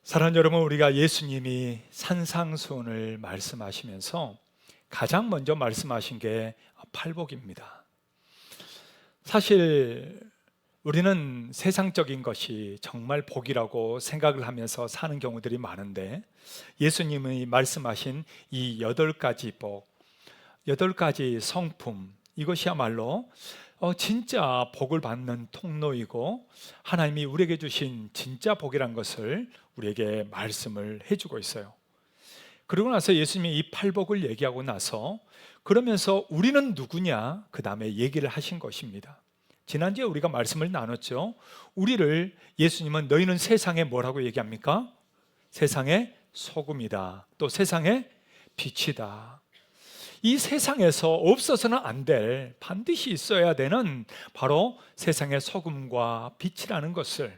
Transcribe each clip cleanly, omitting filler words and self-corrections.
사랑하는 여러분, 우리가 예수님이 산상수훈을 말씀하시면서 가장 먼저 말씀하신 게 팔복입니다. 사실 우리는 세상적인 것이 정말 복이라고 생각을 하면서 사는 경우들이 많은데, 예수님이 말씀하신 이 8가지 복, 8가지 성품, 이것이야말로 진짜 복을 받는 통로이고 하나님이 우리에게 주신 진짜 복이란 것을 우리에게 말씀을 해주고 있어요. 그러고 나서 예수님이 이 팔복을 얘기하고 나서 그러면서 우리는 누구냐, 그 다음에 얘기를 하신 것입니다. 지난주에 우리가 말씀을 나눴죠. 우리를 예수님은 너희는 세상에 뭐라고 얘기합니까? 세상의 소금이다, 또 세상의 빛이다. 이 세상에서 없어서는 안 될, 반드시 있어야 되는 바로 세상의 소금과 빛이라는 것을,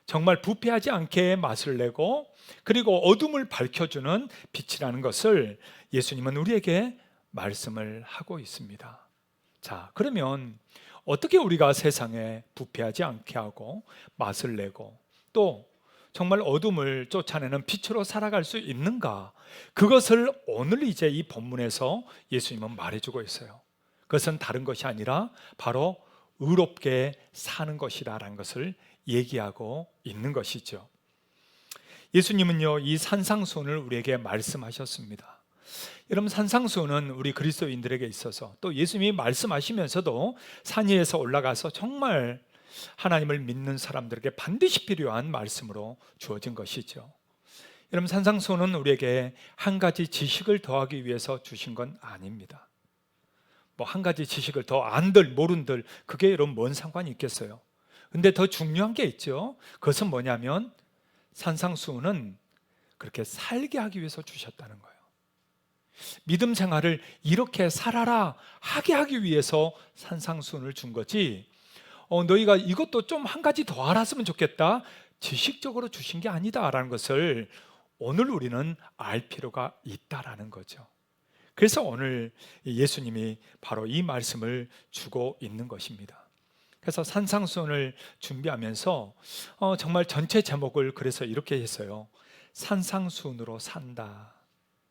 정말 부패하지 않게 맛을 내고 그리고 어둠을 밝혀주는 빛이라는 것을 예수님은 우리에게 말씀을 하고 있습니다. 자, 그러면 어떻게 우리가 세상에 부패하지 않게 하고 맛을 내고 또 정말 어둠을 쫓아내는 빛으로 살아갈 수 있는가? 그것을 오늘 이제 이 본문에서 예수님은 말해주고 있어요. 그것은 다른 것이 아니라 바로 의롭게 사는 것이라는 것을 얘기하고 있는 것이죠. 예수님은요, 이 산상수훈을 우리에게 말씀하셨습니다. 여러분, 산상수훈은 우리 그리스도인들에게 있어서 또 예수님이 말씀하시면서도 산 위에서 올라가서 정말 하나님을 믿는 사람들에게 반드시 필요한 말씀으로 주어진 것이죠. 여러분, 산상수훈은 우리에게 한 가지 지식을 더하기 위해서 주신 건 아닙니다. 뭐 한 가지 지식을 더 안들 모른들, 그게 여러분 뭔 상관이 있겠어요? 근데 더 중요한 게 있죠. 그것은 뭐냐면 산상수훈은 그렇게 살게 하기 위해서 주셨다는 거예요. 믿음 생활을 이렇게 살아라 하게 하기 위해서 산상수훈을 준 거지, 너희가 이것도 좀 한 가지 더 알았으면 좋겠다, 지식적으로 주신 게 아니다라는 것을 오늘 우리는 알 필요가 있다라는 거죠. 그래서 오늘 예수님이 바로 이 말씀을 주고 있는 것입니다. 그래서 산상수훈을 준비하면서 정말 전체 제목을 그래서 이렇게 했어요. 산상수훈으로 산다.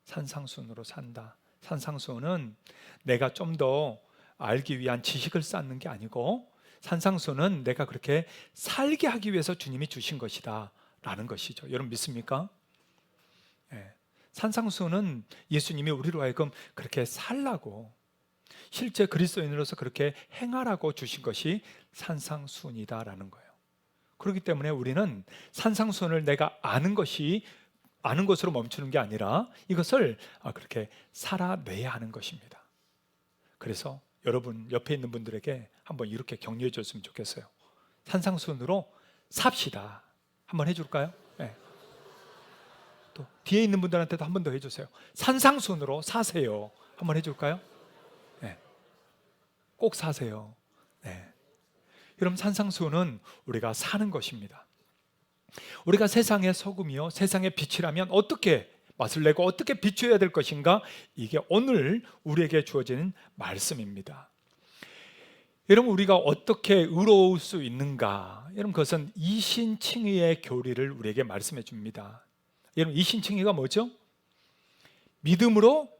산상수훈으로 산다. 산상수훈은 내가 좀 더 알기 위한 지식을 쌓는 게 아니고 산상수훈은 내가 그렇게 살게 하기 위해서 주님이 주신 것이다 라는 것이죠. 여러분 믿습니까? 산상수훈은 예수님이 우리로 하여금 그렇게 살라고, 실제 그리스도인으로서 그렇게 행하라고 주신 것이 산상수훈이다라는 거예요. 그렇기 때문에 우리는 산상수훈을 내가 아는 것으로 멈추는 게 아니라 이것을 그렇게 살아내야 하는 것입니다. 그래서 여러분 옆에 있는 분들에게 한번 이렇게 격려해 줬으면 좋겠어요. 산상수훈으로 삽시다. 한번 해줄까요? 네. 또 뒤에 있는 분들한테도 한 번 더 해주세요. 산상수훈으로 사세요. 한번 해줄까요? 네. 꼭 사세요. 네. 여러분, 산상수훈은 우리가 사는 것입니다. 우리가 세상의 소금이요, 세상의 빛이라면 어떻게 맛을 내고 어떻게 비춰야 될 것인가? 이게 오늘 우리에게 주어지는 말씀입니다. 여러분, 우리가 어떻게 의로울 수 있는가? 여러분, 그것은 이신칭의의 교리를 우리에게 말씀해 줍니다. 여러분, 이신칭의가 뭐죠? 믿음으로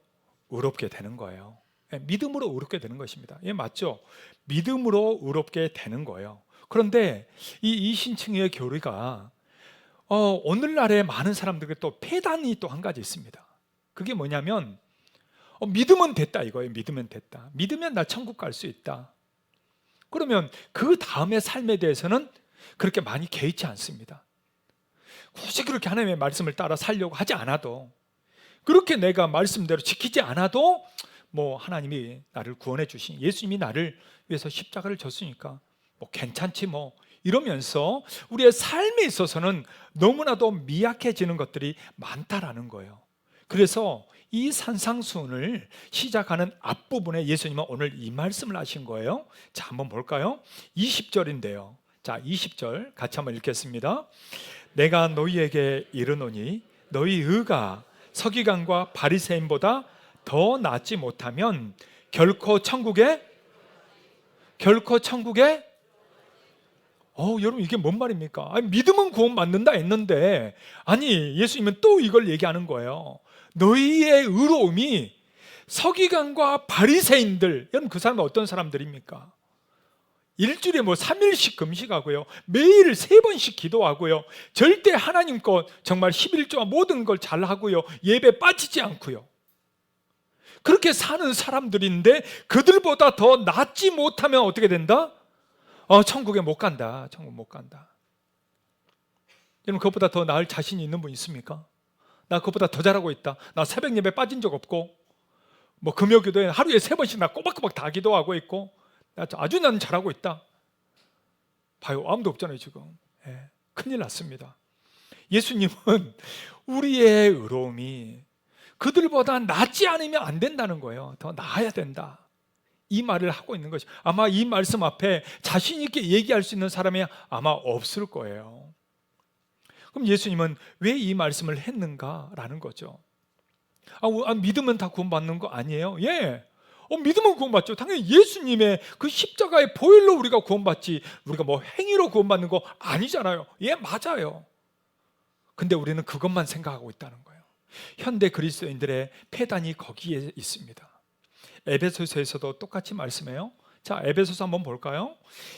의롭게 되는 거예요. 믿음으로 의롭게 되는 것입니다. 예, 맞죠? 믿음으로 의롭게 되는 거예요. 그런데 이 이신칭의의 교리가 오늘날에 많은 사람들에게 또 폐단이 또 한 가지 있습니다. 그게 뭐냐면 믿으면 됐다 이거예요. 믿으면 됐다. 믿으면 나 천국 갈 수 있다. 그러면 그 다음의 삶에 대해서는 그렇게 많이 개의치 않습니다. 굳이 그렇게 하나님의 말씀을 따라 살려고 하지 않아도, 그렇게 내가 말씀대로 지키지 않아도 뭐 하나님이 나를 구원해 주신, 예수님이 나를 위해서 십자가를 졌으니까 뭐 괜찮지 뭐 이러면서 우리의 삶에 있어서는 너무나도 미약해지는 것들이 많다라는 거예요. 그래서 이 산상수훈을 시작하는 앞부분에 예수님은 오늘 이 말씀을 하신 거예요. 자, 한번 볼까요? 20절인데요. 자, 20절 같이 한번 읽겠습니다. 내가 너희에게 이르노니 너희 의가 서기관과 바리새인보다 더 낫지 못하면 결코 천국에 여러분 이게 뭔 말입니까? 아니, 믿음은 구원받는다 했는데, 아니 예수님은 또 이걸 얘기하는 거예요. 너희의 의로움이 서기관과 바리새인들, 여러분 그 사람은 어떤 사람들입니까? 일주일에 3일씩 금식하고요, 매일 3번씩 기도하고요, 절대 하나님 것 정말 11조와 모든 걸 잘하고요, 예배 빠지지 않고요, 그렇게 사는 사람들인데 그들보다 더 낫지 못하면 어떻게 된다? 천국에 못 간다. 천국 못 간다. 여러분 그것보다 더 나을 자신이 있는 분 있습니까? 나 그것보다 더 잘하고 있다. 나 새벽 예배 빠진 적 없고, 금요 기도에 하루에 3번씩 나 꼬박꼬박 다 기도하고 있고, 아주 나는 잘하고 있다. 봐요, 아무도 없잖아요 지금. 큰일 났습니다. 예수님은 우리의 의로움이 그들보다 낫지 않으면 안 된다는 거예요. 더 나아야 된다, 이 말을 하고 있는 것이, 아마 이 말씀 앞에 자신 있게 얘기할 수 있는 사람이 아마 없을 거예요. 그럼 예수님은 왜 이 말씀을 했는가라는 거죠. 믿으면 다 구원받는 거 아니에요? 예, 믿으면 구원받죠. 당연히 예수님의 그 십자가의 보혈로 우리가 구원받지, 우리가 행위로 구원받는 거 아니잖아요. 예, 맞아요. 근데 우리는 그것만 생각하고 있다는 거예요. 현대 그리스도인들의 폐단이 거기에 있습니다. 에베소서에서도 똑같이 말씀해요. 자, 에베소서 한번 볼까요?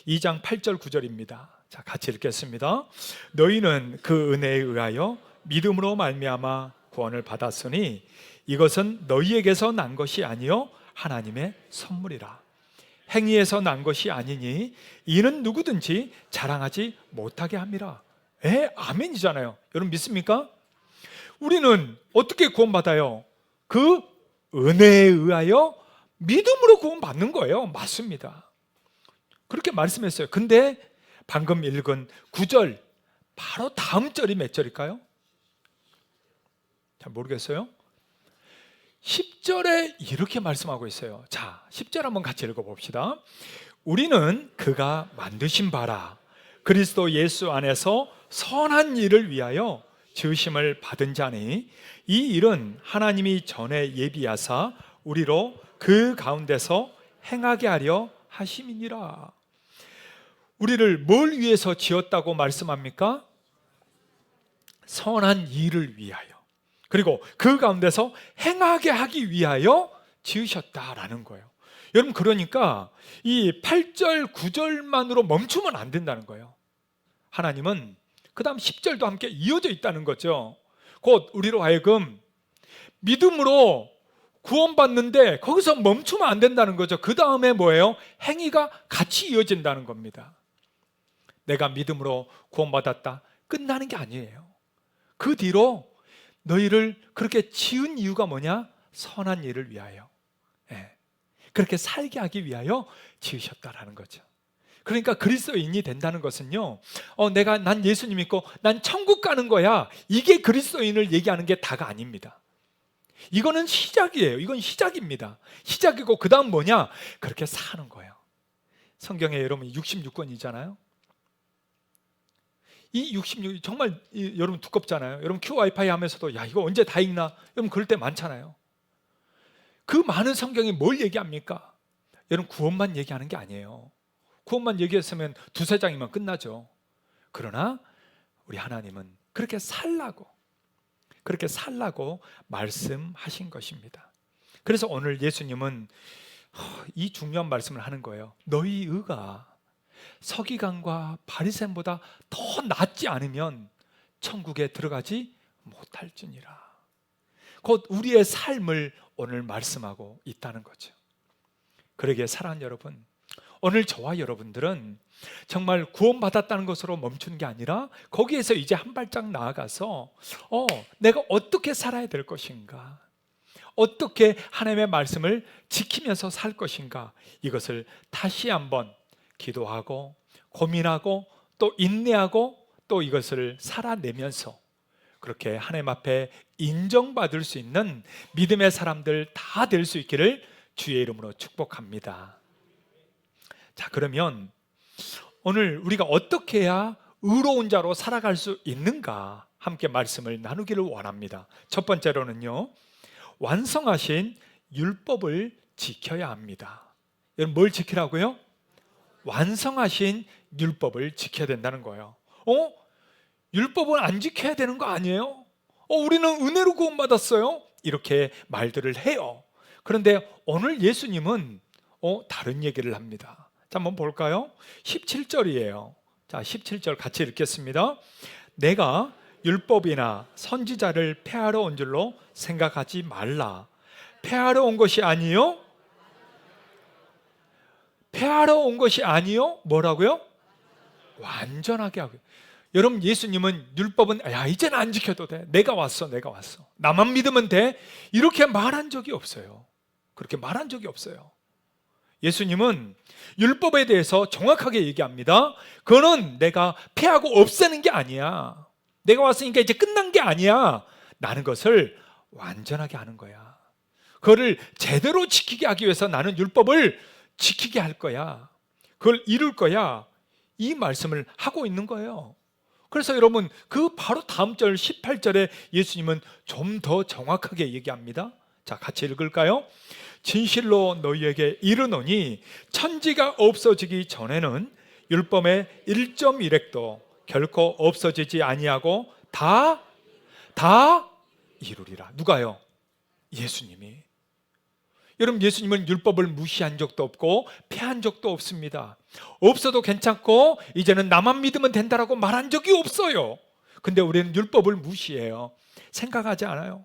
2장 8절 9절입니다. 자, 같이 읽겠습니다. 너희는 그 은혜에 의하여 믿음으로 말미암아 구원을 받았으니 이것은 너희에게서 난 것이 아니요 하나님의 선물이라. 행위에서 난 것이 아니니 이는 누구든지 자랑하지 못하게 함이라. 아멘이잖아요. 여러분 믿습니까? 우리는 어떻게 구원받아요? 그 은혜에 의하여 믿음으로 구원받는 거예요. 맞습니다. 그렇게 말씀했어요. 근데 방금 읽은 9절 바로 다음 절이 몇 절일까요? 잘 모르겠어요. 10절에 이렇게 말씀하고 있어요. 자, 10절 한번 같이 읽어봅시다. 우리는 그가 만드신 바라 그리스도 예수 안에서 선한 일을 위하여 지으심을 받은 자니 이 일은 하나님이 전에 예비하사 우리로 그 가운데서 행하게 하려 하심이니라. 우리를 뭘 위해서 지었다고 말씀합니까? 선한 일을 위하여, 그리고 그 가운데서 행하게 하기 위하여 지으셨다라는 거예요. 여러분 그러니까 이 8절 9절만으로 멈추면 안 된다는 거예요. 하나님은 그 다음 10절도 함께 이어져 있다는 거죠. 곧 우리로 하여금 믿음으로 구원받는데 거기서 멈추면 안 된다는 거죠. 그 다음에 뭐예요? 행위가 같이 이어진다는 겁니다. 내가 믿음으로 구원받았다, 끝나는 게 아니에요. 그 뒤로 너희를 그렇게 지은 이유가 뭐냐? 선한 일을 위하여, 그렇게 살게 하기 위하여 지으셨다라는 거죠. 그러니까 그리스도인이 된다는 것은요, 난 예수님 믿고 난 천국 가는 거야, 이게 그리스도인을 얘기하는 게 다가 아닙니다. 이거는 시작이에요. 이건 시작입니다. 시작이고 그 다음 뭐냐? 그렇게 사는 거예요. 성경에 여러분 66권이잖아요. 이 66 정말 여러분 두껍잖아요. 여러분 QWiFi 하면서도 야 이거 언제 다 읽나? 여러분 그럴 때 많잖아요. 그 많은 성경이 뭘 얘기합니까? 여러분 구원만 얘기하는 게 아니에요. 구원만 얘기했으면 2-3장이면 끝나죠. 그러나 우리 하나님은 그렇게 살라고 말씀하신 것입니다. 그래서 오늘 예수님은 이 중요한 말씀을 하는 거예요. 너희 의가 서기관과 바리새인보다 더 낫지 않으면 천국에 들어가지 못할지니라. 곧 우리의 삶을 오늘 말씀하고 있다는 거죠. 그러기에 사랑하는 여러분, 오늘 저와 여러분들은 정말 구원받았다는 것으로 멈추는 게 아니라 거기에서 이제 한 발짝 나아가서 내가 어떻게 살아야 될 것인가, 어떻게 하나님의 말씀을 지키면서 살 것인가, 이것을 다시 한번 기도하고 고민하고 또 인내하고 또 이것을 살아내면서 그렇게 하나님 앞에 인정받을 수 있는 믿음의 사람들 다 될 수 있기를 주의 이름으로 축복합니다. 자, 그러면 오늘 우리가 어떻게 해야 의로운 자로 살아갈 수 있는가 함께 말씀을 나누기를 원합니다. 첫 번째로는요, 완성하신 율법을 지켜야 합니다. 여러분 뭘 지키라고요? 완성하신 율법을 지켜야 된다는 거예요. 율법은 안 지켜야 되는 거 아니에요? 우리는 은혜로 구원받았어요? 이렇게 말들을 해요. 그런데 오늘 예수님은 다른 얘기를 합니다. 자, 한번 볼까요? 17절이에요. 자, 17절 같이 읽겠습니다. 내가 율법이나 선지자를 폐하러 온 줄로 생각하지 말라. 폐하러 온 것이 아니요? 폐하러 온 것이 아니요? 뭐라고요? 완전하게 하고요. 여러분, 예수님은 율법은 이제는 안 지켜도 돼. 내가 왔어. 나만 믿으면 돼. 이렇게 말한 적이 없어요. 그렇게 말한 적이 없어요. 예수님은 율법에 대해서 정확하게 얘기합니다. 그거는 내가 폐하고 없애는 게 아니야. 내가 왔으니까 이제 끝난 게 아니야. 나는 것을 완전하게 하는 거야. 그거를 제대로 지키게 하기 위해서 나는 율법을 지키게 할 거야. 그걸 이룰 거야. 이 말씀을 하고 있는 거예요. 그래서 여러분, 그 바로 다음 절 18절에 예수님은 좀 더 정확하게 얘기합니다. 자, 같이 읽을까요? 진실로 너희에게 이르노니 천지가 없어지기 전에는 율법의 1.1획도 결코 없어지지 아니하고 다 이루리라. 누가요? 예수님이. 여러분, 예수님은 율법을 무시한 적도 없고 폐한 적도 없습니다. 없어도 괜찮고 이제는 나만 믿으면 된다라고 말한 적이 없어요. 근데 우리는 율법을 무시해요. 생각하지 않아요.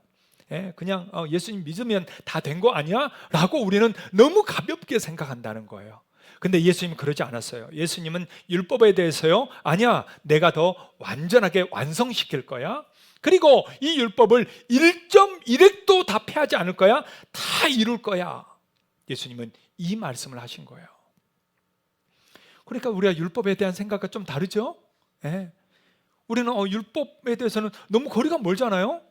그냥 예수님 믿으면 다 된 거 아니야? 라고 우리는 너무 가볍게 생각한다는 거예요. 근데 예수님은 그러지 않았어요. 예수님은 율법에 대해서요, 아니야, 내가 더 완전하게 완성시킬 거야. 그리고 이 율법을 1.1획도 다 폐하지 않을 거야. 다 이룰 거야. 예수님은 이 말씀을 하신 거예요. 그러니까 우리가 율법에 대한 생각과 좀 다르죠? 우리는 율법에 대해서는 너무 거리가 멀잖아요.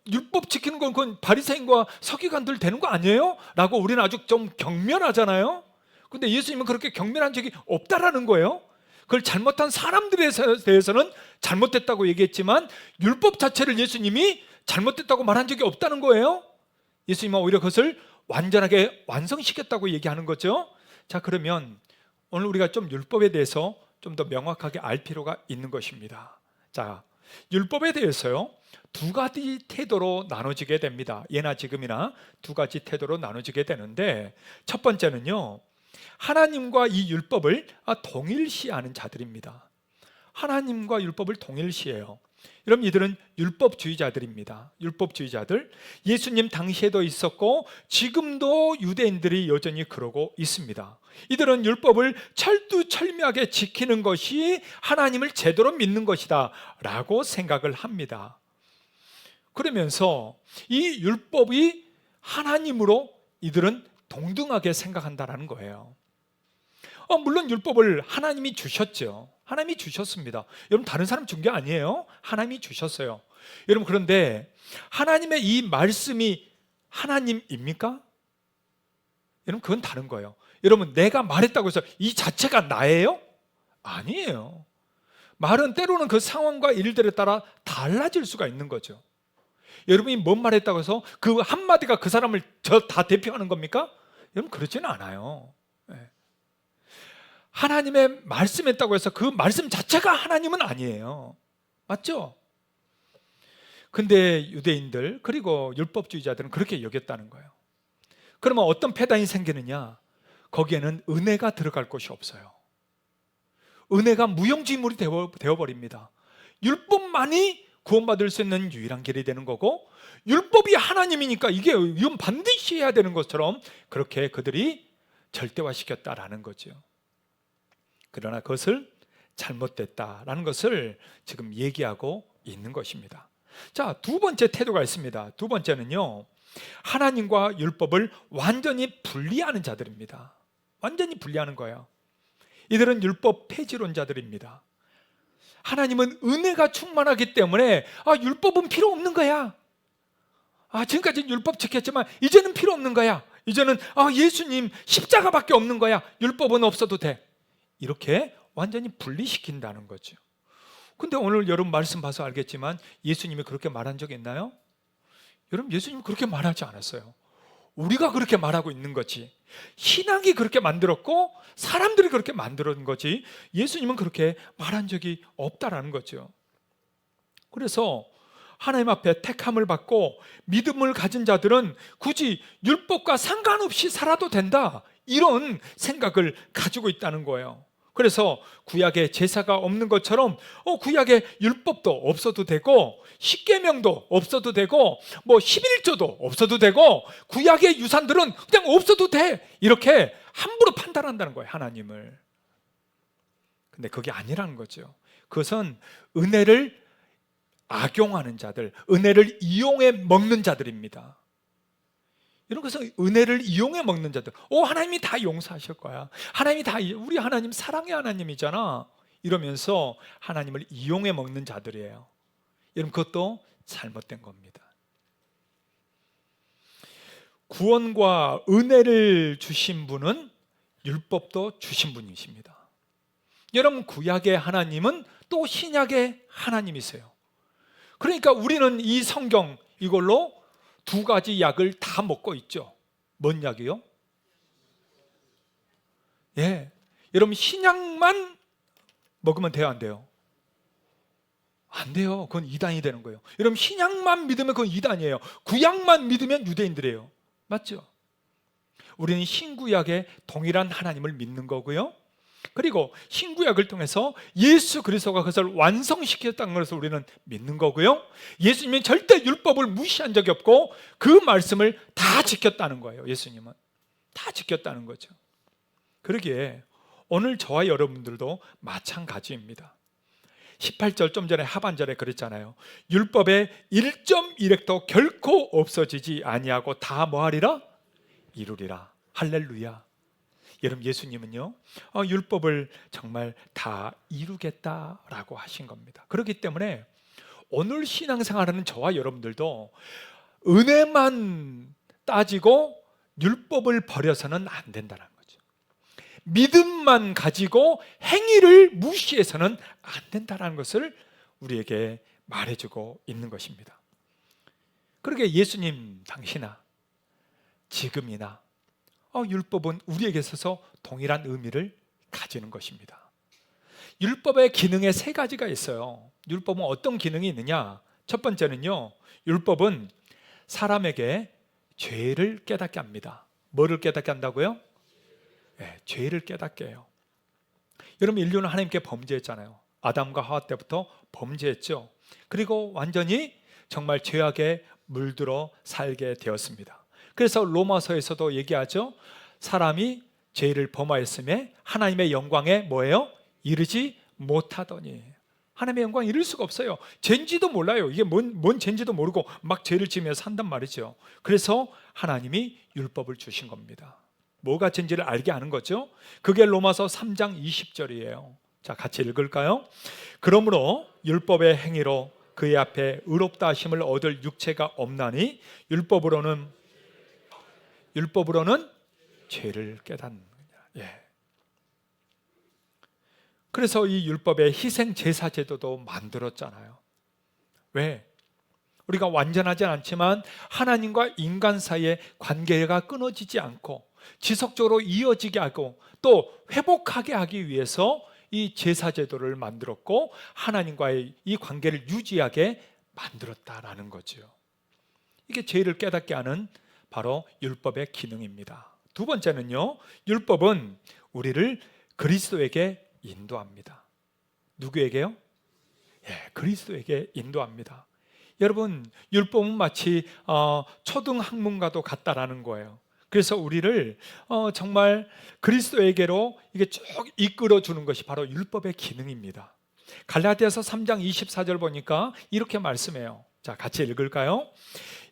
율법 지키는 건 그건 바리새인과 서기관들 되는 거 아니에요? 라고 우리는 아주 좀 경멸하잖아요. 근데 예수님은 그렇게 경멸한 적이 없다라는 거예요. 그걸 잘못한 사람들에 대해서는 잘못됐다고 얘기했지만 율법 자체를 예수님이 잘못됐다고 말한 적이 없다는 거예요. 예수님은 오히려 그것을 완전하게 완성시켰다고 얘기하는 거죠. 자, 그러면 오늘 우리가 좀 율법에 대해서 좀 더 명확하게 알 필요가 있는 것입니다. 자, 율법에 대해서요, 두 가지 태도로 나눠지게 됩니다. 예나 지금이나 두 가지 태도로 나눠지게 되는데, 첫 번째는요, 하나님과 이 율법을 동일시하는 자들입니다. 하나님과 율법을 동일시해요. 여러분, 이들은 율법주의자들입니다. 율법주의자들. 예수님 당시에도 있었고 지금도 유대인들이 여전히 그러고 있습니다. 이들은 율법을 철두철미하게 지키는 것이 하나님을 제대로 믿는 것이다 라고 생각을 합니다. 그러면서 이 율법이 하나님으로 이들은 동등하게 생각한다는 거예요. 물론 율법을 하나님이 주셨죠. 하나님이 주셨습니다. 여러분, 다른 사람 준 게 아니에요. 하나님이 주셨어요. 여러분, 그런데 하나님의 이 말씀이 하나님입니까? 여러분, 그건 다른 거예요. 여러분, 내가 말했다고 해서 이 자체가 나예요? 아니에요. 말은 때로는 그 상황과 일들에 따라 달라질 수가 있는 거죠. 여러분이 뭔 말했다고 해서 그 한마디가 그 사람을 다 대표하는 겁니까? 여러분, 그렇지는 않아요. 하나님의 말씀했다고 해서 그 말씀 자체가 하나님은 아니에요. 맞죠? 근데 유대인들 그리고 율법주의자들은 그렇게 여겼다는 거예요. 그러면 어떤 패단이 생기느냐? 거기에는 은혜가 들어갈 곳이 없어요. 은혜가 무용지물이 되어버립니다. 율법만이 구원받을 수 있는 유일한 길이 되는 거고, 율법이 하나님이니까 이건 반드시 해야 되는 것처럼 그렇게 그들이 절대화시켰다라는 거죠. 그러나 그것을 잘못됐다라는 것을 지금 얘기하고 있는 것입니다. 자, 두 번째 태도가 있습니다. 두 번째는요, 하나님과 율법을 완전히 분리하는 자들입니다. 완전히 분리하는 거예요. 이들은 율법 폐지론자들입니다. 하나님은 은혜가 충만하기 때문에 율법은 필요 없는 거야. 지금까지는 율법 지켰지만 이제는 필요 없는 거야. 이제는 예수님 십자가밖에 없는 거야. 율법은 없어도 돼. 이렇게 완전히 분리시킨다는 거죠. 근데 오늘 여러분 말씀 봐서 알겠지만 예수님이 그렇게 말한 적 있나요? 여러분, 예수님이 그렇게 말하지 않았어요. 우리가 그렇게 말하고 있는 거지. 신학이 그렇게 만들었고 사람들이 그렇게 만들었는 거지 예수님은 그렇게 말한 적이 없다라는 거죠. 그래서 하나님 앞에 택함을 받고 믿음을 가진 자들은 굳이 율법과 상관없이 살아도 된다, 이런 생각을 가지고 있다는 거예요. 그래서 구약에 제사가 없는 것처럼 구약에 율법도 없어도 되고 십계명도 없어도 되고 뭐 11조도 없어도 되고 구약의 유산들은 그냥 없어도 돼, 이렇게 함부로 판단한다는 거예요, 하나님을. 근데 그게 아니라는 거죠. 그것은 은혜를 악용하는 자들, 은혜를 이용해 먹는 자들입니다. 이런 것은 은혜를 이용해 먹는 자들. 하나님이 다 용서하실 거야, 하나님이 다, 우리 하나님 사랑의 하나님이잖아, 이러면서 하나님을 이용해 먹는 자들이에요. 여러분, 그것도 잘못된 겁니다. 구원과 은혜를 주신 분은 율법도 주신 분이십니다. 여러분, 구약의 하나님은 또 신약의 하나님이세요. 그러니까 우리는 이 성경, 이걸로 두 가지 약을 다 먹고 있죠. 뭔 약이요? 예, 여러분, 신약만 먹으면 돼요, 안 돼요? 안 돼요. 그건 이단이 되는 거예요. 여러분, 신약만 믿으면 그건 이단이에요. 구약만 믿으면 유대인들이에요. 맞죠? 우리는 신구약의 동일한 하나님을 믿는 거고요, 그리고 신구약을 통해서 예수 그리스도가 그것을 완성시켰다는 것을 우리는 믿는 거고요, 예수님이 절대 율법을 무시한 적이 없고 그 말씀을 다 지켰다는 거예요. 예수님은 다 지켰다는 거죠. 그러기에 오늘 저와 여러분들도 마찬가지입니다. 18절 좀 전에 하반절에 그랬잖아요. 율법의 1.1획도 결코 없어지지 아니하고 다 뭐하리라? 이루리라. 할렐루야. 여러분, 예수님은요 율법을 정말 다 이루겠다라고 하신 겁니다. 그렇기 때문에 오늘 신앙생활하는 저와 여러분들도 은혜만 따지고 율법을 버려서는 안 된다는 거죠. 믿음만 가지고 행위를 무시해서는 안 된다는 것을 우리에게 말해주고 있는 것입니다. 그러게 예수님 당시나 지금이나 율법은 우리에게 있어서 동일한 의미를 가지는 것입니다. 율법의 기능에 세 가지가 있어요. 율법은 어떤 기능이 있느냐? 첫 번째는요, 율법은 사람에게 죄를 깨닫게 합니다. 뭐를 깨닫게 한다고요? 네, 죄를 깨닫게 해요. 여러분, 인류는 하나님께 범죄했잖아요. 아담과 하와 때부터 범죄했죠. 그리고 완전히 정말 죄악에 물들어 살게 되었습니다. 그래서 로마서에서도 얘기하죠. 사람이 죄를 범하였음에 하나님의 영광에 뭐예요? 이르지 못하더니. 하나님의 영광에 이를 수가 없어요. 죄인지도 몰라요. 이게 뭔 죄인지도 모르고 막 죄를 지으면서 산단 말이죠. 그래서 하나님이 율법을 주신 겁니다. 뭐가 죄인지를 알게 하는 거죠. 그게 로마서 3장 20절이에요. 자, 같이 읽을까요? 그러므로 율법의 행위로 그의 앞에 의롭다 하심을 얻을 육체가 없나니 율법으로는 죄를 깨닫는 거냐. 예. 그래서 이 율법의 희생 제사 제도도 만들었잖아요. 왜? 우리가 완전하지 않지만 하나님과 인간 사이의 관계가 끊어지지 않고 지속적으로 이어지게 하고 또 회복하게 하기 위해서 이 제사 제도를 만들었고 하나님과의 이 관계를 유지하게 만들었다라는 거죠. 이게 죄를 깨닫게 하는 바로 율법의 기능입니다. 두 번째는요, 율법은 우리를 그리스도에게 인도합니다. 누구에게요? 예, 그리스도에게 인도합니다. 여러분, 율법은 마치 초등학문과도 같다라는 거예요. 그래서 우리를 정말 그리스도에게로 이게 쭉 이끌어 주는 것이 바로 율법의 기능입니다. 갈라디아서 3장 24절 보니까 이렇게 말씀해요. 자, 같이 읽을까요?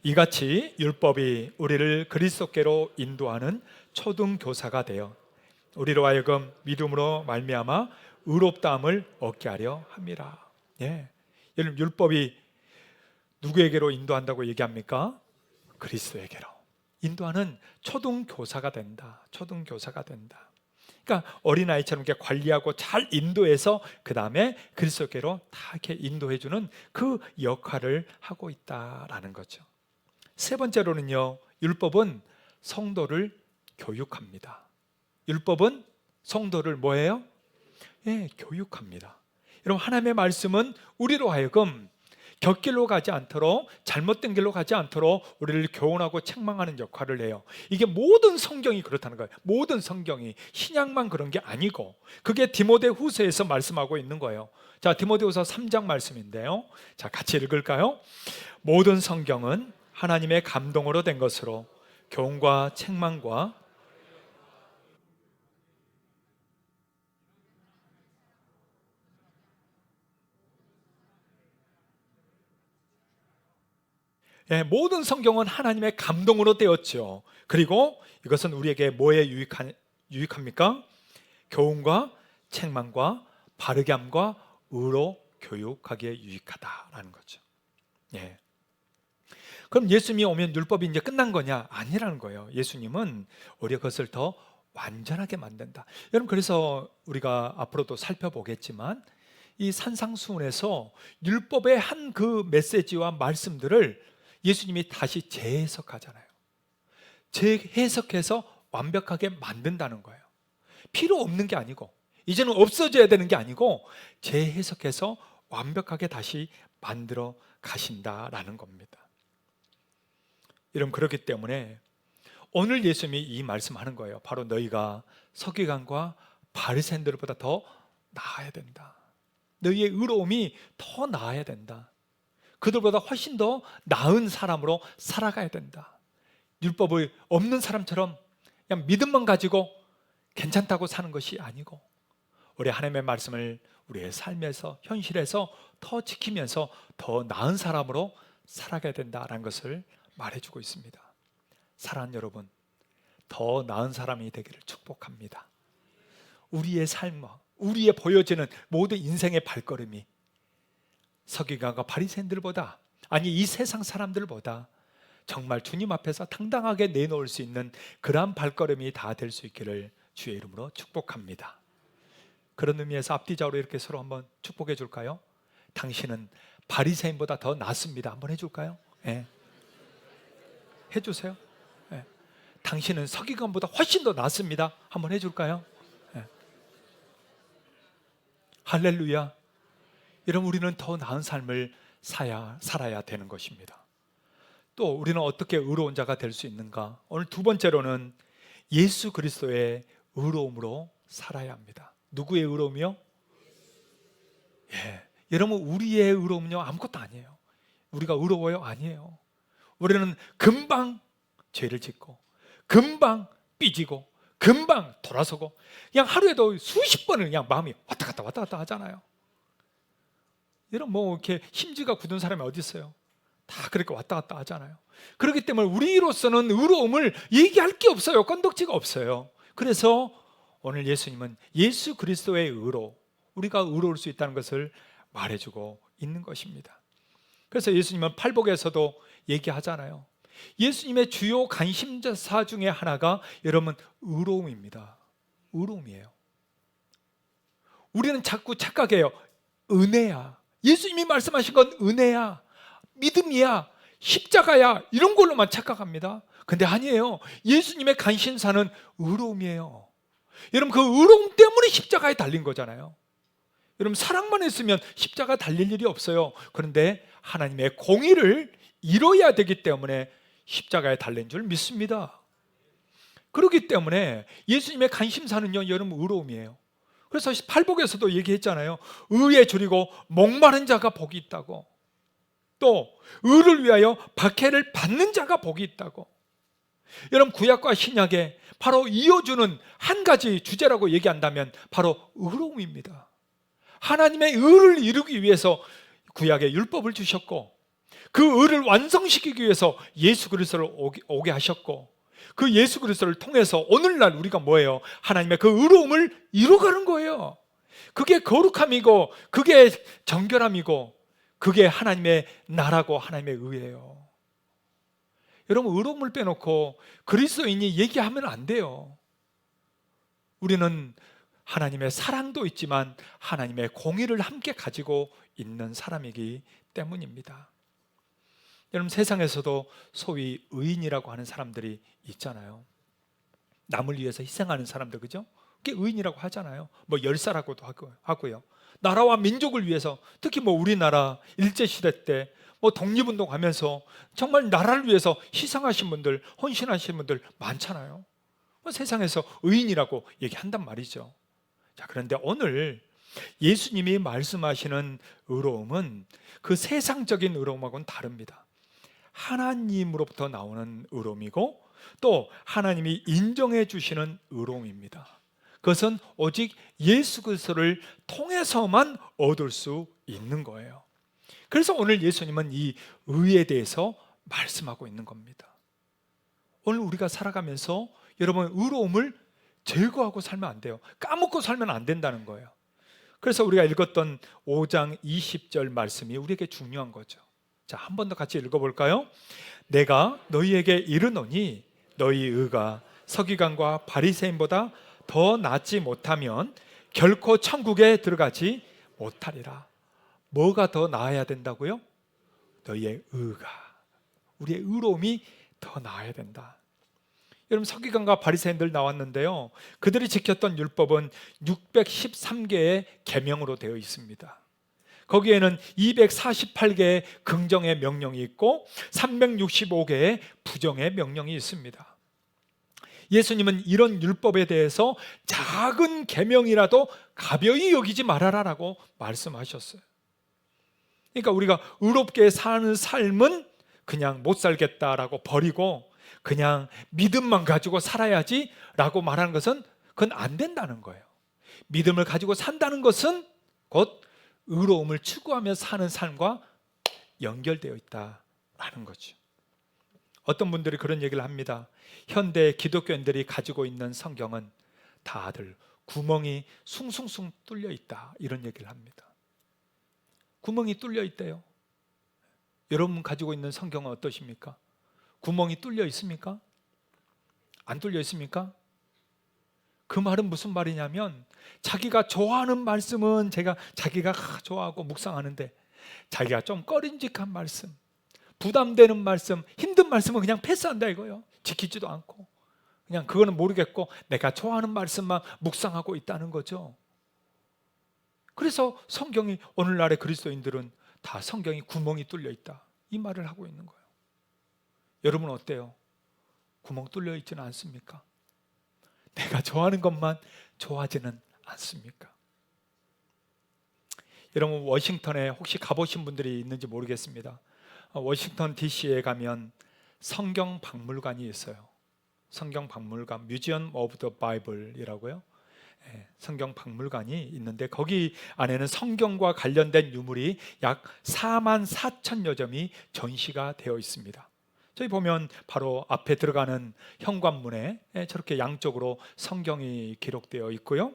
이같이 율법이 우리를 그리스도께로 인도하는 초등교사가 되어 우리로 하여금 믿음으로 말미암아 의롭다함을 얻게 하려 함이라. 예, 여러분, 율법이 누구에게로 인도한다고 얘기합니까? 그리스도에게로 인도하는 초등교사가 된다. 초등교사가 된다. 그러니까 어린아이처럼 이렇게 관리하고 잘 인도해서 그 다음에 그리스도께로 다 이렇게 인도해주는 그 역할을 하고 있다라는 거죠. 세 번째로는요, 율법은 성도를 교육합니다. 율법은 성도를 뭐예요? 예, 교육합니다. 여러분, 하나님의 말씀은 우리로 하여금 곁길로 가지 않도록, 잘못된 길로 가지 않도록 우리를 교훈하고 책망하는 역할을 해요. 이게 모든 성경이 그렇다는 거예요. 모든 성경이, 신약만 그런 게 아니고, 그게 디모데후서에서 말씀하고 있는 거예요. 자, 디모데후서 3장 말씀인데요. 자, 같이 읽을까요? 모든 성경은 하나님의 감동으로 된 것으로 교훈과 책망과 예, 모든 성경은 하나님의 감동으로 되었죠. 그리고 이것은 우리에게 뭐에 유익합니까? 교훈과 책망과 바르게 함과 의로 교육하기에 유익하다라는 거죠. 예. 그럼 예수님이 오면 율법이 이제 끝난 거냐? 아니라는 거예요. 예수님은 오히려 그것을 더 완전하게 만든다. 여러분, 그래서 우리가 앞으로도 살펴보겠지만 이 산상수훈에서 율법의 한 그 메시지와 말씀들을 예수님이 다시 재해석하잖아요. 재해석해서 완벽하게 만든다는 거예요. 필요 없는 게 아니고, 이제는 없어져야 되는 게 아니고 재해석해서 완벽하게 다시 만들어 가신다라는 겁니다. 여러분, 그렇기 때문에 오늘 예수님이 이 말씀하는 거예요. 바로 너희가 서기관과 바리새인들보다 더 나아야 된다. 너희의 의로움이 더 나아야 된다. 그들보다 훨씬 더 나은 사람으로 살아가야 된다. 율법을 없는 사람처럼 그냥 믿음만 가지고 괜찮다고 사는 것이 아니고, 우리 하나님의 말씀을 우리의 삶에서, 현실에서 더 지키면서 더 나은 사람으로 살아가야 된다는 것을 말해주고 있습니다. 사랑하는 여러분, 더 나은 사람이 되기를 축복합니다. 우리의 삶, 우리의 보여지는 모든 인생의 발걸음이 서기관과 바리새인들보다, 아니 이 세상 사람들보다 정말 주님 앞에서 당당하게 내놓을 수 있는 그러한 발걸음이 다 될 수 있기를 주의 이름으로 축복합니다. 그런 의미에서 앞뒤좌우로 이렇게 서로 한번 축복해 줄까요? 당신은 바리새인보다 더 낫습니다. 한번 해줄까요? 네. 해주세요. 네. 당신은 서기관보다 훨씬 더 낫습니다. 한번 해줄까요? 네. 할렐루야. 여러분, 우리는 더 나은 삶을 살아야 되는 것입니다. 또 우리는 어떻게 의로운 자가 될 수 있는가? 오늘 두 번째로는 예수 그리스도의 의로움으로 살아야 합니다. 누구의 의로움이요? 예, 여러분, 우리의 의로움은요 아무것도 아니에요. 우리가 의로워요? 아니에요. 우리는 금방 죄를 짓고, 금방 삐지고, 금방 돌아서고, 그냥 하루에도 수십 번을 그냥 마음이 왔다 갔다 하잖아요. 여러분, 뭐 이렇게 심지가 굳은 사람이 어디 있어요? 다 그렇게 왔다 갔다 하잖아요. 그렇기 때문에 우리로서는 의로움을 얘기할 게 없어요. 건덕지가 없어요. 그래서 오늘 예수님은 예수 그리스도의 의로, 우리가 의로울 수 있다는 것을 말해주고 있는 것입니다. 그래서 예수님은 팔복에서도 얘기하잖아요. 예수님의 주요 관심사 중에 하나가 여러분 의로움입니다. 의로움이에요. 우리는 자꾸 착각해요. 은혜야. 예수님이 말씀하신 건 은혜야, 믿음이야, 십자가야, 이런 걸로만 착각합니다. 근데 아니에요. 예수님의 관심사는 의로움이에요. 여러분, 그 의로움 때문에 십자가에 달린 거잖아요. 여러분, 사랑만 했으면 십자가 달릴 일이 없어요. 그런데 하나님의 공의를 이뤄야 되기 때문에 십자가에 달린 줄 믿습니다. 그렇기 때문에 예수님의 관심사는요 여러분 의로움이에요. 그래서 팔복에서도 얘기했잖아요. 의에 줄이고 목마른 자가 복이 있다고, 또 의를 위하여 박해를 받는 자가 복이 있다고. 여러분, 구약과 신약에 바로 이어주는 한 가지 주제라고 얘기한다면 바로 의로움입니다. 하나님의 의를 이루기 위해서 구약에 율법을 주셨고, 그 의를 완성시키기 위해서 예수 그리스도를 오게 하셨고, 그 예수 그리스도를 통해서 오늘날 우리가 뭐예요? 하나님의 그 의로움을 이루어가는 거예요. 그게 거룩함이고, 그게 정결함이고, 그게 하나님의 나라고 하나님의 의예요. 여러분, 의로움을 빼놓고 그리스도인이 얘기하면 안 돼요. 우리는 하나님의 사랑도 있지만 하나님의 공의를 함께 가지고 있는 사람이기 때문입니다. 여러분, 세상에서도 소위 의인이라고 하는 사람들이 있잖아요. 남을 위해서 희생하는 사람들, 그죠? 그게 의인이라고 하잖아요. 뭐 열사라고도 하고요. 나라와 민족을 위해서, 특히 뭐 우리나라 일제시대 때 뭐 독립운동하면서 정말 나라를 위해서 희생하신 분들, 헌신하신 분들 많잖아요. 뭐 세상에서 의인이라고 얘기한단 말이죠. 자, 그런데 오늘 예수님이 말씀하시는 의로움은 그 세상적인 의로움하고는 다릅니다. 하나님으로부터 나오는 의로움이고 또 하나님이 인정해 주시는 의로움입니다. 그것은 오직 예수 그리스도를 통해서만 얻을 수 있는 거예요. 그래서 오늘 예수님은 이 의에 대해서 말씀하고 있는 겁니다. 오늘 우리가 살아가면서 여러분, 의로움을 제거하고 살면 안 돼요. 까먹고 살면 안 된다는 거예요. 그래서 우리가 읽었던 5장 20절 말씀이 우리에게 중요한 거죠. 자, 한 번 더 같이 읽어볼까요? 내가 너희에게 이르노니 너희 의가 서기관과 바리새인보다 더 낫지 못하면 결코 천국에 들어가지 못하리라. 뭐가 더 나아야 된다고요? 너희의 의가, 우리의 의로움이 더 나아야 된다. 여러분, 서기관과 바리새인들 나왔는데요, 그들이 지켰던 율법은 613개의 계명으로 되어 있습니다. 거기에는 248개의 긍정의 명령이 있고 365개의 부정의 명령이 있습니다. 예수님은 이런 율법에 대해서 작은 계명이라도 가벼이 여기지 말아라라고 말씀하셨어요. 그러니까 우리가 의롭게 사는 삶은 그냥 못 살겠다라고 버리고 그냥 믿음만 가지고 살아야지 라고 말하는 것은 그건 안 된다는 거예요. 믿음을 가지고 산다는 것은 곧 의로움을 추구하며 사는 삶과 연결되어 있다라는 거죠. 어떤 분들이 그런 얘기를 합니다. 현대 기독교인들이 가지고 있는 성경은 다들 구멍이 숭숭숭 뚫려 있다, 이런 얘기를 합니다. 구멍이 뚫려 있대요. 여러분 가지고 있는 성경은 어떠십니까? 구멍이 뚫려 있습니까? 안 뚫려 있습니까? 그 말은 무슨 말이냐면 자기가 좋아하는 말씀은 자기가 좋아하고 묵상하는데 자기가 좀 꺼림직한 말씀, 부담되는 말씀, 힘든 말씀은 그냥 패스한다 이거예요. 지키지도 않고 그냥 그거는 모르겠고 내가 좋아하는 말씀만 묵상하고 있다는 거죠. 그래서 성경이, 오늘날의 그리스도인들은 다 성경이 구멍이 뚫려 있다, 이 말을 하고 있는 거예요. 여러분 어때요? 구멍 뚫려 있지는 않습니까? 내가 좋아하는 것만 좋아하지는 않습니까? 여러분, 워싱턴에 혹시 가보신 분들이 있는지 모르겠습니다. 워싱턴 DC에 가면 성경 박물관이 있어요. 성경 박물관, 뮤지엄 오브 더 바이블이라고요. 성경 박물관이 있는데 거기 안에는 성경과 관련된 유물이 약 44,000여 점이 전시가 되어 있습니다. 저희 보면 바로 앞에 들어가는 현관문에 저렇게 양쪽으로 성경이 기록되어 있고요.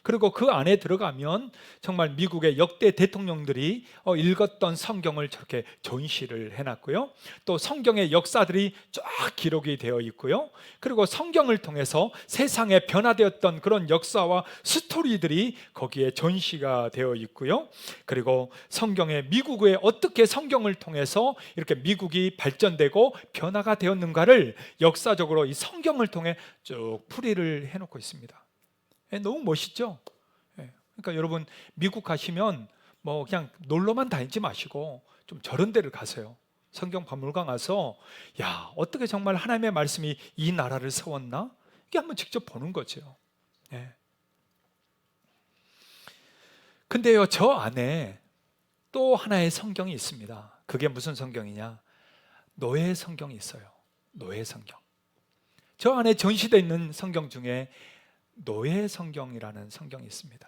그리고 그 안에 들어가면 정말 미국의 역대 대통령들이 읽었던 성경을 저렇게 전시를 해놨고요. 또 성경의 역사들이 쫙 기록이 되어 있고요. 그리고 성경을 통해서 세상에 변화되었던 그런 역사와 스토리들이 거기에 전시가 되어 있고요. 그리고 성경의 미국에 어떻게 성경을 통해서 이렇게 미국이 발전되고 변화가 되었는가를 역사적으로 이 성경을 통해 쭉 풀이를 해놓고 있습니다. 너무 멋있죠? 그러니까 여러분, 미국 가시면 뭐 그냥 놀러만 다니지 마시고 좀 저런 데를 가세요. 성경 박물관 가서 야, 어떻게 정말 하나님의 말씀이 이 나라를 세웠나? 이게 한번 직접 보는 거죠. 근데요, 저 안에 또 하나의 성경이 있습니다. 그게 무슨 성경이냐? 노예 성경이 있어요. 노예 성경. 저 안에 전시되어 있는 성경 중에 노예 성경이라는 성경이 있습니다.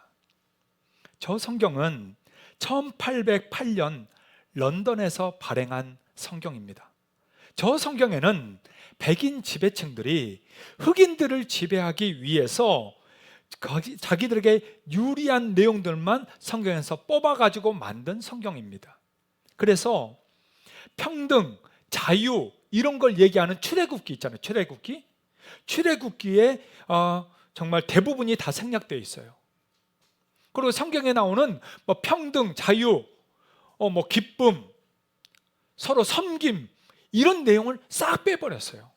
저 성경은 1808년 런던에서 발행한 성경입니다. 저 성경에는 백인 지배층들이 흑인들을 지배하기 위해서 자기들에게 유리한 내용들만 성경에서 뽑아가지고 만든 성경입니다. 그래서 평등, 자유 이런 걸 얘기하는 출애굽기 있잖아요. 출애굽기에 정말 대부분이 다 생략되어 있어요. 그리고 성경에 나오는 뭐 평등, 자유, 기쁨, 서로 섬김, 이런 내용을 싹 빼버렸어요.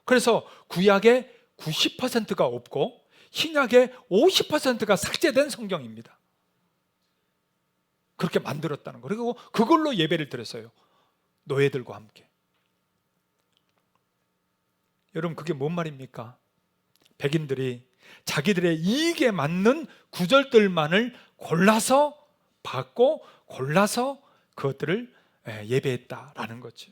그래서 구약의 90%가 없고 신약의 50%가 삭제된 성경입니다. 그렇게 만들었다는 거. 그리고 그걸로 예배를 드렸어요. 노예들과 함께. 여러분, 그게 뭔 말입니까? 백인들이 자기들의 이익에 맞는 구절들만을 골라서 받고 골라서 그것들을 예배했다라는 거죠.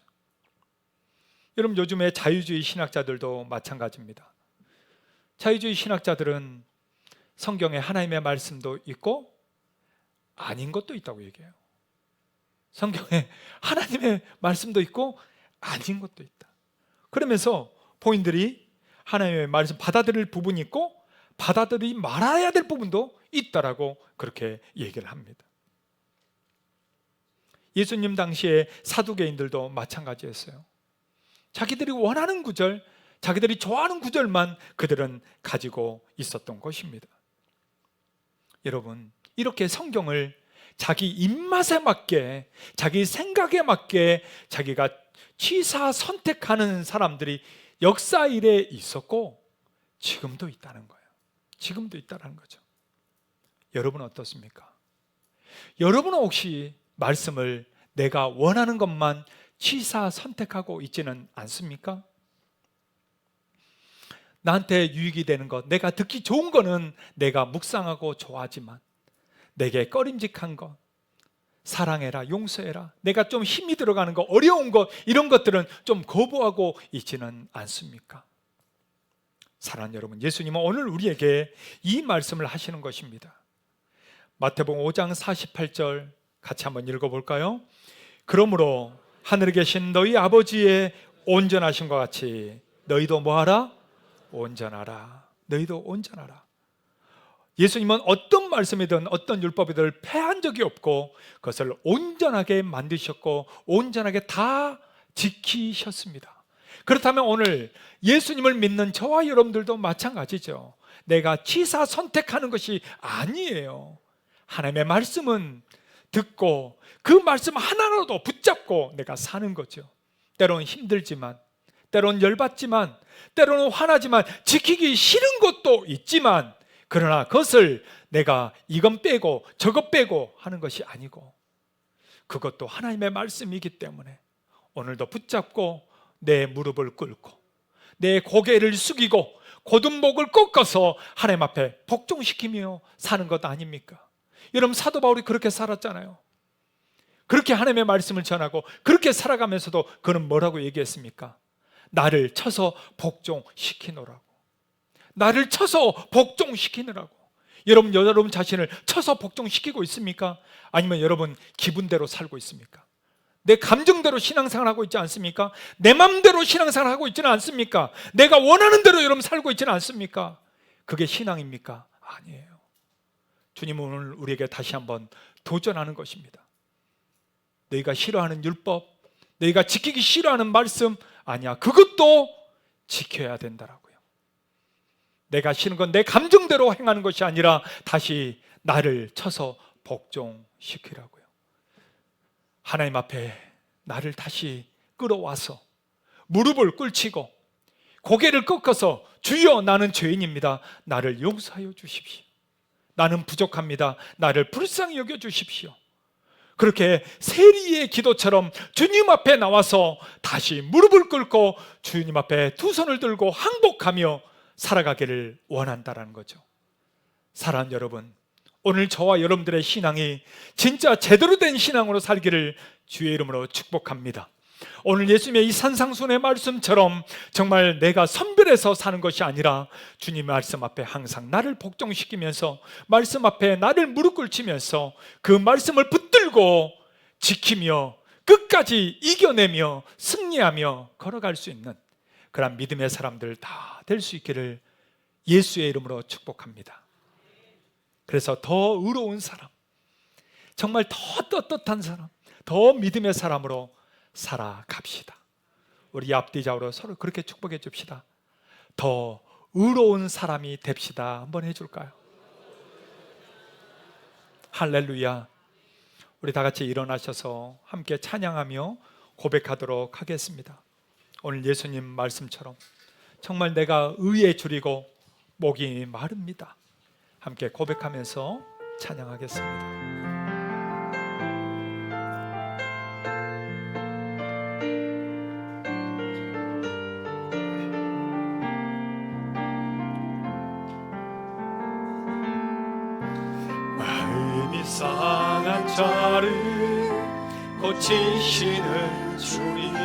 여러분, 요즘에 자유주의 신학자들도 마찬가지입니다. 자유주의 신학자들은 성경에 하나님의 말씀도 있고 아닌 것도 있다고 얘기해요. 성경에 하나님의 말씀도 있고 아닌 것도 있다. 그러면서 본인들이 하나님의 말씀 받아들일 부분이 있고 받아들이지 말아야 될 부분도 있다라고 그렇게 얘기를 합니다. 예수님 당시에 사두개인들도 마찬가지였어요. 자기들이 원하는 구절, 자기들이 좋아하는 구절만 그들은 가지고 있었던 것입니다. 여러분, 이렇게 성경을 자기 입맛에 맞게, 자기 생각에 맞게 자기가 취사 선택하는 사람들이 역사 이래 있었고 지금도 있다는 거예요. 지금도 있다는 거죠. 여러분은 어떻습니까? 여러분은 혹시 말씀을 내가 원하는 것만 취사 선택하고 있지는 않습니까? 나한테 유익이 되는 것, 내가 듣기 좋은 거는 내가 묵상하고 좋아하지만 내게 꺼림직한 것, 사랑해라, 용서해라, 내가 좀 힘이 들어가는 것, 어려운 것, 이런 것들은 좀 거부하고 있지는 않습니까? 사랑하는 여러분, 예수님은 오늘 우리에게 이 말씀을 하시는 것입니다. 마태복음 5장 48절 같이 한번 읽어볼까요? 그러므로 하늘에 계신 너희 아버지의 온전하신 것 같이 너희도 뭐하라? 온전하라. 너희도 온전하라. 예수님은 어떤 말씀이든 어떤 율법이든 폐한 적이 없고 그것을 온전하게 만드셨고 온전하게 다 지키셨습니다. 그렇다면 오늘 예수님을 믿는 저와 여러분들도 마찬가지죠. 내가 취사 선택하는 것이 아니에요. 하나님의 말씀은 듣고 그 말씀 하나로도 붙잡고 내가 사는 거죠. 때로는 힘들지만, 때로는 열받지만, 때로는 화나지만, 지키기 싫은 것도 있지만, 그러나 그것을 내가 이건 빼고 저것 빼고 하는 것이 아니고 그것도 하나님의 말씀이기 때문에 오늘도 붙잡고 내 무릎을 꿇고 내 고개를 숙이고 곧은목을 꺾어서 하나님 앞에 복종시키며 사는 것 아닙니까? 여러분, 사도 바울이 그렇게 살았잖아요. 그렇게 하나님의 말씀을 전하고 그렇게 살아가면서도 그는 뭐라고 얘기했습니까? 나를 쳐서 복종시키노라고. 나를 쳐서 복종시키느라고. 여러분 자신을 쳐서 복종시키고 있습니까? 아니면 여러분 기분대로 살고 있습니까? 내 감정대로 신앙생활을 하고 있지 않습니까? 내 맘대로 신앙생활을 하고 있지는 않습니까? 내가 원하는 대로 여러분 살고 있지는 않습니까? 그게 신앙입니까? 아니에요. 주님은 오늘 우리에게 다시 한번 도전하는 것입니다. 너희가 싫어하는 율법, 너희가 지키기 싫어하는 말씀, 아니야, 그것도 지켜야 된다라고요. 내가 싫은 건 내 감정대로 행하는 것이 아니라 다시 나를 쳐서 복종시키라고요. 하나님 앞에 나를 다시 끌어와서 무릎을 꿇치고 고개를 꺾어서 주여, 나는 죄인입니다. 나를 용서하여 주십시오. 나는 부족합니다. 나를 불쌍히 여겨 주십시오. 그렇게 세리의 기도처럼 주님 앞에 나와서 다시 무릎을 꿇고 주님 앞에 두 손을 들고 항복하며 살아가기를 원한다는 거죠. 사랑하는 여러분, 오늘 저와 여러분들의 신앙이 진짜 제대로 된 신앙으로 살기를 주의 이름으로 축복합니다. 오늘 예수님의 이 산상순의 말씀처럼 정말 내가 선별해서 사는 것이 아니라 주님 말씀 앞에 항상 나를 복종시키면서 말씀 앞에 나를 무릎 꿇히면서 그 말씀을 붙들고 지키며 끝까지 이겨내며 승리하며 걸어갈 수 있는 그런 믿음의 사람들 다 될 수 있기를 예수의 이름으로 축복합니다. 그래서 더 의로운 사람, 정말 더 떳떳한 사람, 더 믿음의 사람으로 살아갑시다. 우리 앞뒤좌우로 서로 그렇게 축복해 줍시다. 더 의로운 사람이 됩시다. 한번 해줄까요? 할렐루야. 우리 다 같이 일어나셔서 함께 찬양하며 고백하도록 하겠습니다. 오늘 예수님 말씀처럼 정말 내가 의에 줄이고 목이 마릅니다. 함께 고백하면서 찬양하겠습니다. 마음이 상한 자를 고치시는 주님,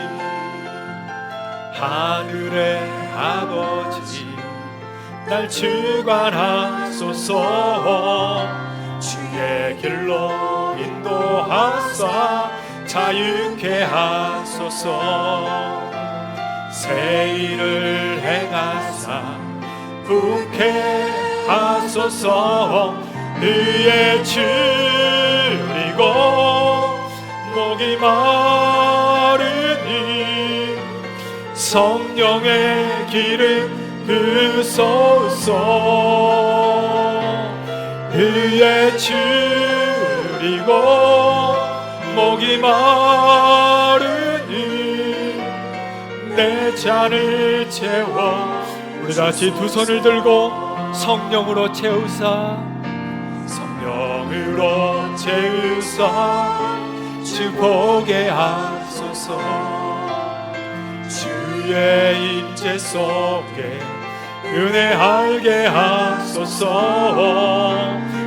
하늘의 아버지 날 주관하소서. 주의 길로 인도하사 자유케 하소서. 새 일을 행하사 부케 하소서. 의에 줄이고 목이 마르니 성령의 길을 부소서. 의에 줄이고 목이 마르니 내 잔을 채워. 우리 다시 두 손을 들고 성령으로 채우사, 성령으로 채우사 주 보게 하소서. 주의 임재 속에 은혜 알게 하소서.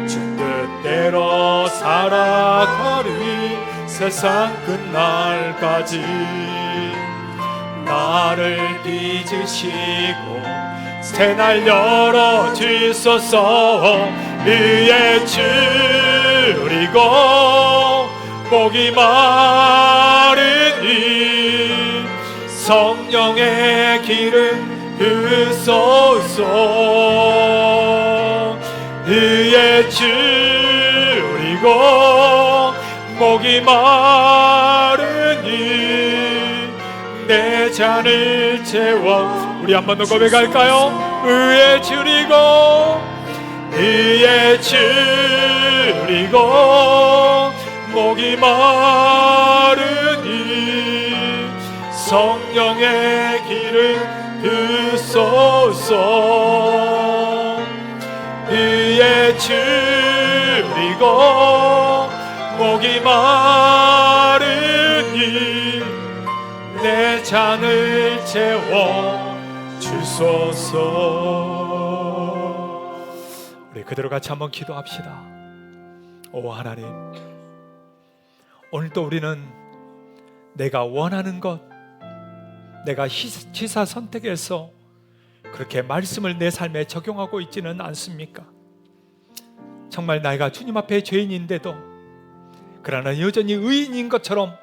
주 뜻대로 살아가리 세상 끝날까지. 나를 빚으시고 새날 열어주소서. 의에 줄이고 목이 마르니 성령의 길을 부소서. 의에 줄이고 목이 마르니 내 잔을 채워. 우리 한 번 더 고백할까요? 의에 줄이고 의에 줄이고 목이 마르니 성령의 길을 부소서. 의에 줄이고 목이 마르니 내 잔을 채워 주소서. 우리 그대로 같이 한번 기도합시다. 오 하나님, 오늘도 우리는 내가 원하는 것, 내가 취사 선택해서 그렇게 말씀을 내 삶에 적용하고 있지는 않습니까? 정말 내가 주님 앞에 죄인인데도 그러나 여전히 의인인 것처럼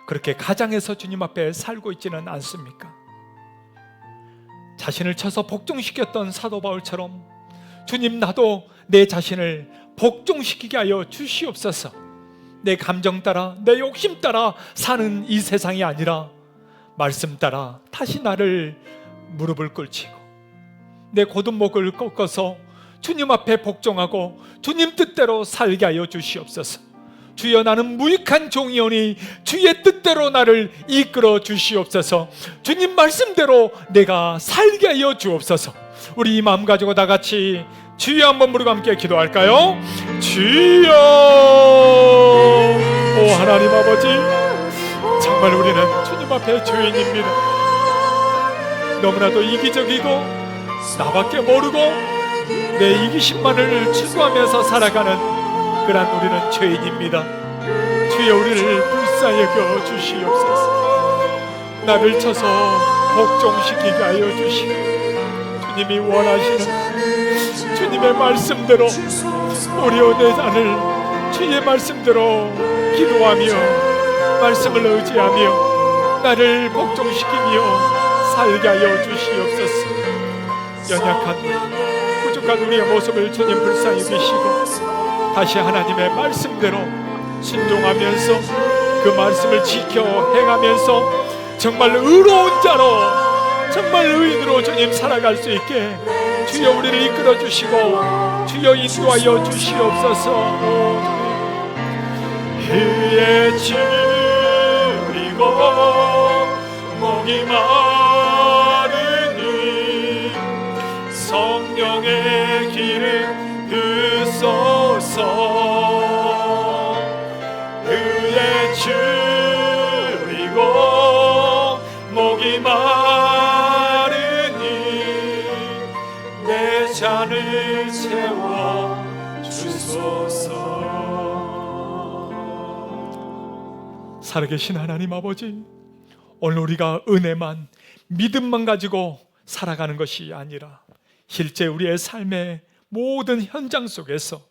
그렇게 가장해서 주님 앞에 살고 있지는 않습니까? 자신을 쳐서 복종시켰던 사도 바울처럼 주님, 나도 내 자신을 복종시키게 하여 주시옵소서. 내 감정 따라 내 욕심 따라 사는 이 세상이 아니라 말씀 따라 다시 나를 무릎을 꿇치고 내 곧은목을 꺾어서 주님 앞에 복종하고 주님 뜻대로 살게 하여 주시옵소서. 주여, 나는 무익한 종이오니 주의 뜻대로 나를 이끌어 주시옵소서. 주님 말씀대로 내가 살게 하여 주옵소서. 우리 이 마음 가지고 다 같이 주여 한번 부르고 함께 기도할까요? 주여. 오 하나님 아버지, 정말 우리는 주님 앞에 죄인입니다. 너무나도 이기적이고 나밖에 모르고 내 이기심만을 추구하면서 살아가는 그런 우리는 죄인입니다. 주여, 우리를 불쌍히 여겨 주시옵소서. 나를 쳐서 복종시키게 하여 주시고 주님이 원하시는 주님의 말씀대로 우리의 내 잔을 주의 말씀대로 기도하며 말씀을 의지하며 나를 복종시키며 살게 하여 주시옵소서. 연약한 부족한 우리의 모습을 주님 불쌍히 여기시고 다시 하나님의 말씀대로 순종하면서 그 말씀을 지켜 행하면서 정말 의로운 자로, 정말 의인으로 주님 살아갈 수 있게 주여 우리를 이끌어 주시고 주여 인도하여 주시옵소서. 의에 줄이고 목이 마르니 성령의 기름 부소서. 그의 줄이고 목이 마르니 내 잔을 채워 주소서. 살아계신 하나님 아버지, 오늘 우리가 은혜만 믿음만 가지고 살아가는 것이 아니라 실제 우리의 삶의 모든 현장 속에서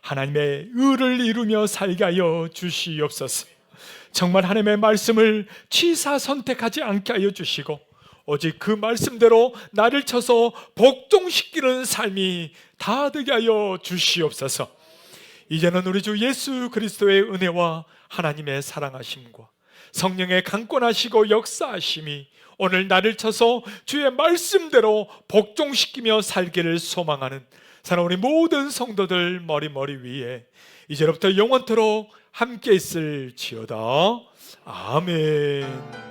하나님의 의를 이루며 살게 하여 주시옵소서. 정말 하나님의 말씀을 취사 선택하지 않게 하여 주시고 오직 그 말씀대로 나를 쳐서 복종시키는 삶이 다 되게 하여 주시옵소서. 이제는 우리 주 예수 그리스도의 은혜와 하나님의 사랑하심과 성령의 강권하시고 역사하심이 오늘 나를 쳐서 주의 말씀대로 복종시키며 살기를 소망하는 사랑 우리 모든 성도들 머리 위에 이제로부터 영원토록 함께 있을지어다. 아멘.